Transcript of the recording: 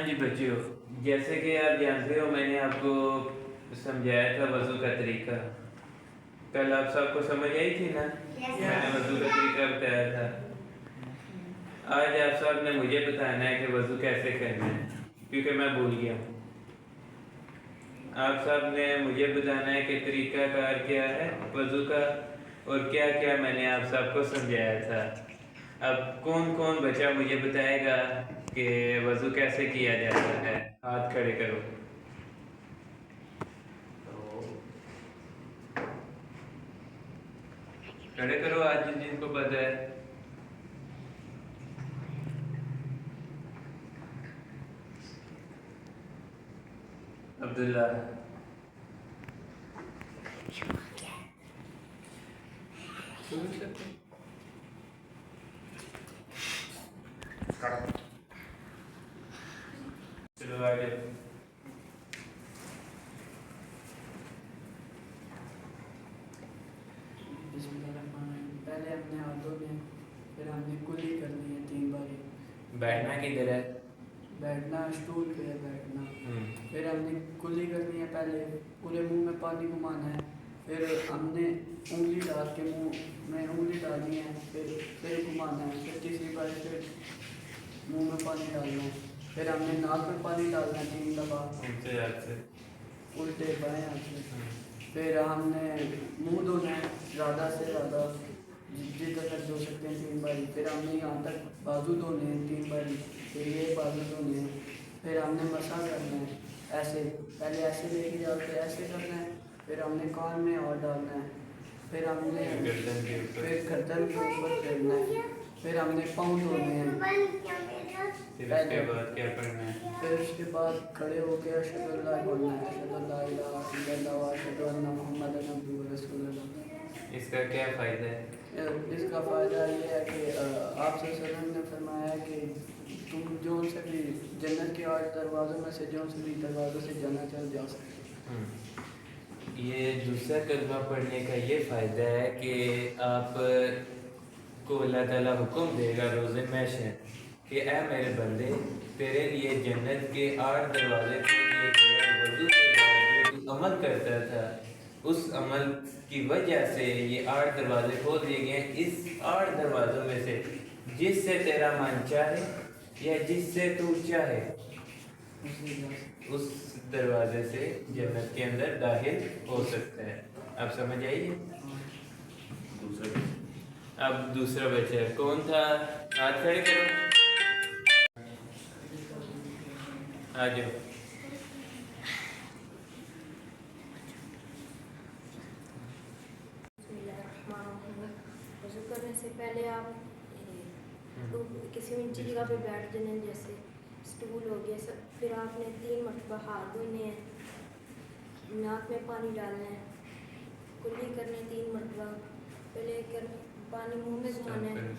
جی بچیوں، جیسے کہ آپ جانتے ہو میں نے آپ کو سمجھایا تھا وضو کا طریقہ. کل آپ سب کو سمجھ آئی تھی نا؟ میں نے وضو کا طریقہ بتایا تھا. آج آپ سب نے مجھے بتانا ہے کہ وضو کیسے کرنا ہے، کیونکہ میں بھول گیا ہوں. آپ سب نے مجھے بتانا ہے کہ طریقہ کار کیا ہے وضو کا، اور کیا کیا میں نے آپ سب کو سمجھایا تھا. اب کون کون بچہ مجھے بتائے گا کہ وضو کیسے کیا جاتا ہے؟ ہاتھ کھڑے کرو. کھڑے کرو آج جن کو پتہ ہے. عبداللہ. چلو آگے. بسم اللہ الرحمن الرحیم. پہلے ہم نے ہاتھ دھونے ہیں، پھر ہم نے کلی کرنی ہے 3 باری. بیٹھنا کدھر ہے؟ بیٹھنا اسٹول پہ ہے بیٹھنا. پھر ہم نے کلی کرنی ہے، پہلے پورے منہ میں پانی گھمانا ہے. پھر ہم نے انگلی ڈال کے منہ میں انگلی ڈالنی ہے، پھر گھمانا ہے. پھر تیسری بار پھر منہ میں پانی ڈالنا ہے. پھر ہم نے ناک میں پانی ڈالنا ہے 3 دفعہ الٹے بائیں ہاتھ سے. پھر ہم نے منہ دھونا ہے زیادہ سے زیادہ جتنا تک دھو سکتے ہیں 3 باری. پھر ہم نے یہاں تک بازو دھونے ہیں 3 باری. پھر یہ بازو دھونے ہیں. پھر ہم نے مسح کرنا ہے ایسے، پہلے ایسے لے کے جا کے ایسے کرنا ہے. پھر ہم نے کان میں اور ڈالنا ہے. پھر ہم نے پھر گردن کے اوپر پھیرنا ہے. پھر ہم نے پاؤں دھونے ہیں. پھر اس کے بعد کھڑے ہو کے اشہد اللہ بولنا ہے، اشہد اللہ الہ الا اللہ و اشہد ان محمد عبدہ و رسولہ. اس کا کیا فائدہ ہے؟ اس کا فائدہ یہ ہے کہ آپ صلی اللہ علیہ وسلم نے فرمایا کہ تم جون سے بھی جنت کے 8 دروازوں میں سے جون سے بھی دروازوں سے جنت چل جا سکتے. یہ دوسرا کلمہ پڑھنے کا یہ فائدہ ہے کہ آپ کو اللہ تعالیٰ حکم دے گا روز محشر کہ اے میرے بندے، تیرے لیے جنت کے 8 دروازے کھول دیے گئے ہیں. وضو کے بعد جو تو عمل کرتا تھا اس عمل کی وجہ سے یہ 8 دروازے کھول دیے گئے ہیں. اس 8 دروازوں میں سے جس سے تیرا من چاہے یا جس سے تو چاہے اس دروازے سے جنت کے اندر داخل ہو سکتا ہے. اب سمجھ آئیے؟ اب دوسرا بچہ کون تھا؟ ہاتھ کھڑے کرو. آ جاؤ. وضو کرنے سے پہلے آپ کسی اونچی جگہ پہ بیٹھ جانا، جیسے اسٹول ہو گیا سب. پھر آپ نے 3 مرتبہ ہاتھ دھونے ہیں، ناک میں پانی ڈالنا ہے، کلی کرنے 3 مرتبہ. پہلے پانی منہ میں گھمانا ہے.